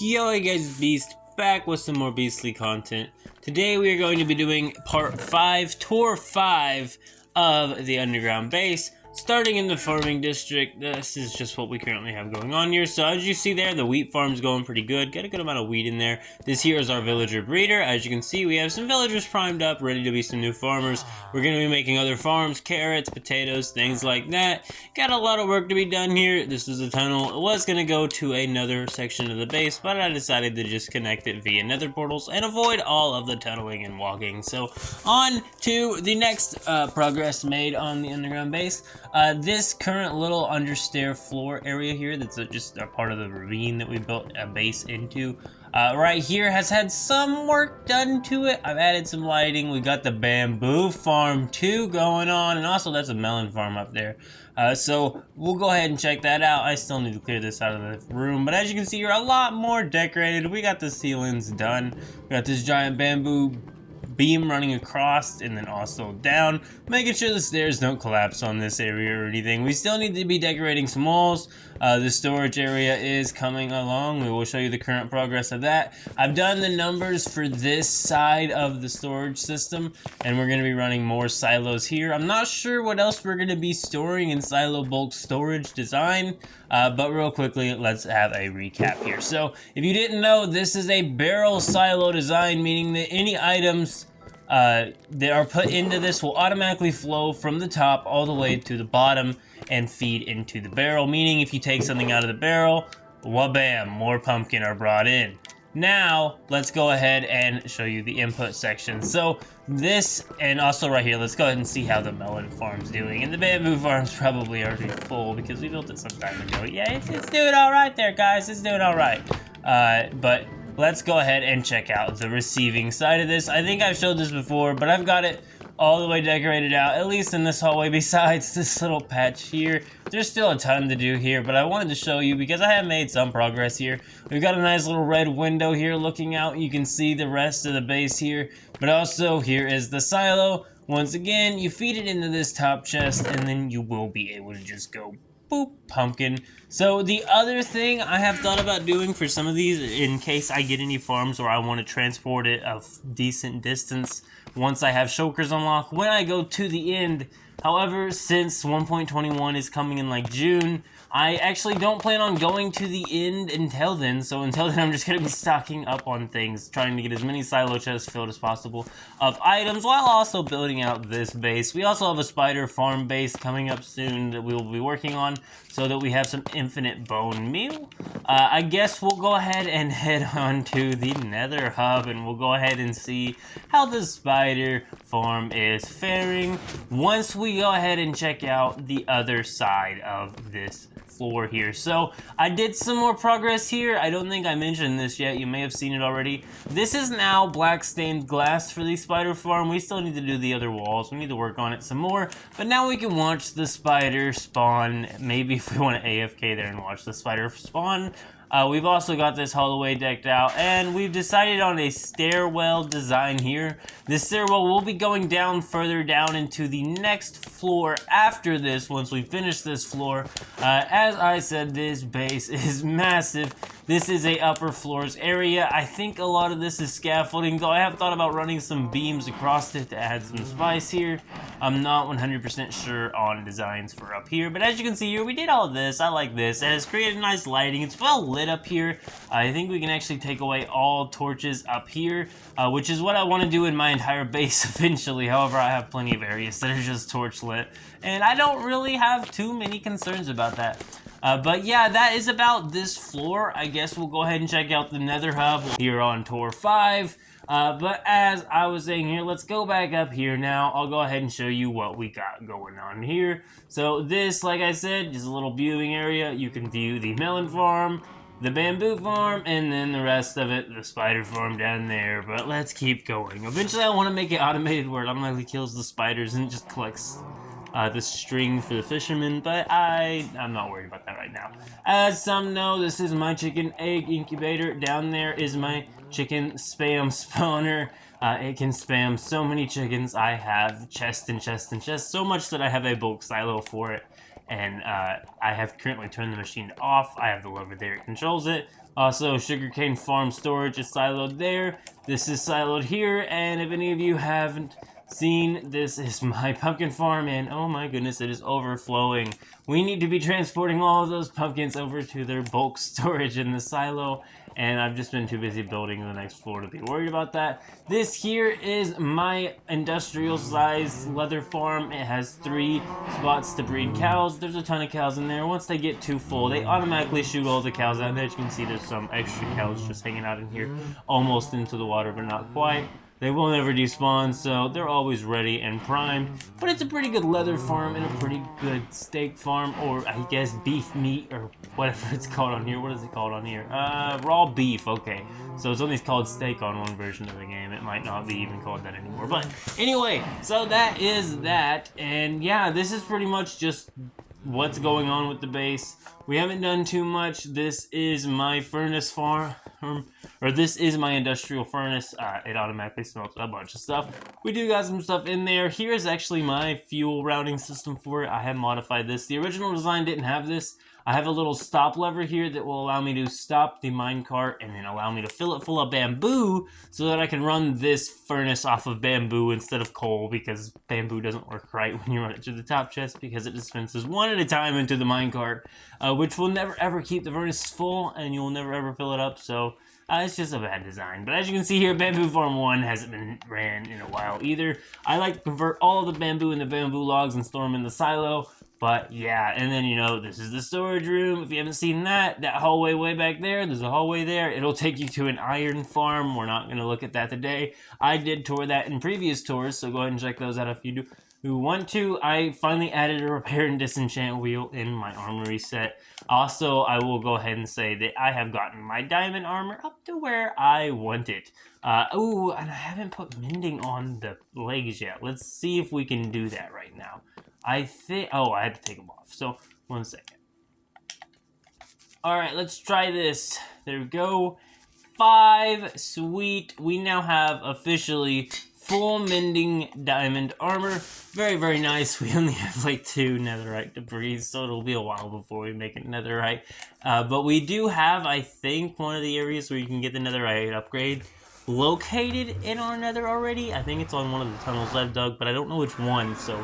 Yo, hey guys, Beast, back with some more beastly content. Today we are going to be doing part 5, tour 5 of the underground base, starting in the farming district. This is just what we currently have going on here. So as you see there, the wheat farm's going pretty good. Got a good amount of wheat in there. This here is our villager breeder. As you can see, we have some villagers primed up, ready to be some new farmers. We're going to be making other farms, carrots, potatoes, things like that. Got a lot of work to be done here. This is a tunnel. It was going to go to another section of the base, but I decided to just connect it via nether portals and avoid all of the tunneling and walking. So on to the next progress made on the underground base. This current little understair floor area here, that's just a part of the ravine that we built a base into. Right here has had some work done to it. I've added some lighting. We got the bamboo farm too going on, and also that's a melon farm up there. So we'll go ahead and check that out. I still need to clear this out of the room, but as you can see, you're a lot more decorated. We got the ceilings done. We got this giant bamboo beam running across and then also down, making sure the stairs don't collapse on this area or anything. We still need to be decorating some walls. The storage area is coming along. We will show you the current progress of that. I've done the numbers for this side of the storage system, and we're going to be running more silos here. I'm not sure what else we're going to be storing in silo bulk storage design, but real quickly, let's have a recap here. So if you didn't know, this is a barrel silo design, meaning that any items that are put into this will automatically flow from the top all the way to the bottom and feed into the barrel, meaning if you take something out of the barrel, wha-bam, more pumpkin are brought in. Now, let's go ahead and show you the input section. So this, and also right here, let's go ahead and see how the melon farm's doing. And the bamboo farm's probably already full because we built it some time ago. Yeah, it's doing all right there, guys. It's doing all right. But let's go ahead and check out the receiving side of this. I think I've showed this before, but I've got it all the way decorated out, at least in this hallway, besides this little patch here. There's still a ton to do here, but I wanted to show you because I have made some progress here. We've got a nice little red window here looking out. You can see the rest of the base here, but also here is the silo. Once again, you feed it into this top chest, and then you will be able to just go boop, pumpkin. So the other thing I have thought about doing for some of these, in case I get any farms where I want to transport it a decent distance once I have shulkers unlocked, when I go to the end. However, since 1.21 is coming in like June, I actually don't plan on going to the end until then. So until then, I'm just going to be stocking up on things, trying to get as many silo chests filled as possible of items while also building out this base. We also have a spider farm base coming up soon that we will be working on so that we have some infinite bone meal. I guess we'll go ahead and head on to the nether hub, and we'll go ahead and see how the spider farm is faring once we go ahead and check out the other side of this floor here. So I did some more progress here. I don't think I mentioned this yet. You may have seen it already. This is now black stained glass for the spider farm. We still need to do the other walls. We need to work on it some more, but now we can watch the spider spawn. Maybe if we want to AFK there and watch the spider spawn. We've also got this hallway decked out, and we've decided on a stairwell design here. This stairwell will be going down further down into the next floor after this, once we finish this floor. As I said, this base is massive. This is a upper floors area. I think a lot of this is scaffolding, though I have thought about running some beams across it to add some spice here. I'm not 100% sure on designs for up here, but as you can see here, we did all of this. I like this. It has created nice lighting. It's well lit up here. I think we can actually take away all torches up here, which is what I want to do in my entire base eventually. However, I have plenty of areas that are just torch lit, and I don't really have too many concerns about that. But yeah, that is about this floor. I guess we'll go ahead and check out the nether hub here on tour 5. But as I was saying here, let's go back up here now. I'll go ahead and show you what we got going on here. So this, like I said, is a little viewing area. You can view the melon farm, the bamboo farm, and then the rest of it, the spider farm down there. But let's keep going. Eventually, I want to make it automated where it automatically kills the spiders and just collects the string for the fishermen, but I'm not worried about that right now. As some know, this is my chicken egg incubator. Down there is my chicken spam spawner. It can spam so many chickens. I have chest and chest and chest, so much that I have a bulk silo for it. And I have currently turned the machine off. I have the lever there, it controls it. Also, sugarcane farm storage is siloed there. This is siloed here, and if any of you haven't seen, this is my pumpkin farm, and oh my goodness, it is overflowing. We need to be transporting all of those pumpkins over to their bulk storage in the silo, and I've just been too busy building the next floor to be worried about that. This here is my industrial size leather farm. It has 3 spots to breed cows. There's a ton of cows in there. Once they get too full, they automatically shoot all the cows out. And as you can see, there's some extra cows just hanging out in here, almost into the water, but not quite. They will never despawn, so they're always ready and primed. But it's a pretty good leather farm and a pretty good steak farm, or I guess beef meat, or whatever it's called on here. What is it called on here? Raw beef, okay. So it's only called steak on one version of the game. It might not be even called that anymore. But anyway, so that is that. And yeah, this is pretty much just what's going on with the base. We haven't done too much. This is my furnace farm, or this is my industrial furnace. It automatically smelts a bunch of stuff. We do got some stuff in there. Here is actually my fuel routing system for it. I have modified this. The original design didn't have this. I have a little stop lever here that will allow me to stop the minecart and then allow me to fill it full of bamboo so that I can run this furnace off of bamboo instead of coal, because bamboo doesn't work right when you run it through the top chest because it dispenses one at a time into the minecart, which will never ever keep the furnace full and you'll never ever fill it up. So it's just a bad design. But as you can see here, Bamboo Farm 1 hasn't been ran in a while either. I like to convert all of the bamboo into bamboo logs and store them in the silo. But yeah, and then, you know, this is the storage room. If you haven't seen that hallway way back there, there's a hallway there. It'll take you to an iron farm. We're not going to look at that today. I did tour that in previous tours, so go ahead and check those out if you do. Who want to. I finally added a repair and disenchant wheel in my armory set. Also, I will go ahead and say that I have gotten my diamond armor up to where I want it. Oh, and I haven't put mending on the legs yet. Let's see if we can do that right now. I think, oh, I had to take them off. So, 1 second. All right, let's try this. There we go. 5, sweet. We now have officially full mending diamond armor. Very, very nice. We only have like 2 netherite debris, so it'll be a while before we make it netherite. But we do have, I think, one of the areas where you can get the netherite upgrade located in our nether already. I think it's on one of the tunnels I've dug, but I don't know which one, so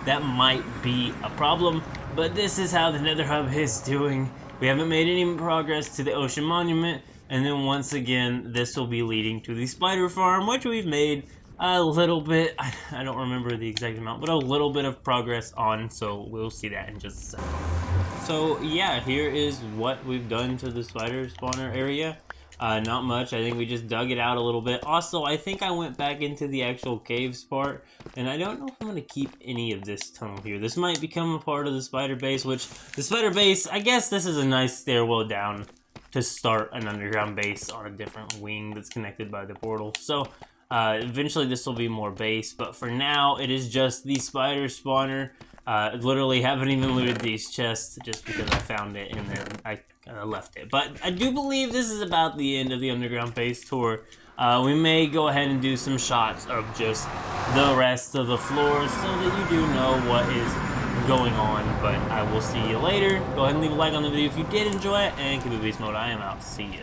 that might be a problem. But this is how the nether hub is doing. We haven't made any progress to the ocean monument, and then once again, this will be leading to the spider farm, which we've made a little bit, I don't remember the exact amount, but a little bit of progress on, so we'll see that in just a second. So yeah, here is what we've done to the spider spawner area. Not much. I think we just dug it out a little bit. Also, I think I went back into the actual caves part, and I don't know if I'm going to keep any of this tunnel here. This might become a part of the spider base, which the spider base, I guess this is a nice stairwell down to start an underground base on a different wing that's connected by the portal. So eventually this will be more base, but for now it is just the spider spawner. Literally haven't even looted these chests just because I found it and then I left it. But I do believe this is about the end of the underground base tour. We may go ahead and do some shots of just the rest of the floors so that you do know what is going on. But I will see you later. Go ahead and leave a like on the video if you did enjoy it, and keep it beast mode. I am out. See ya.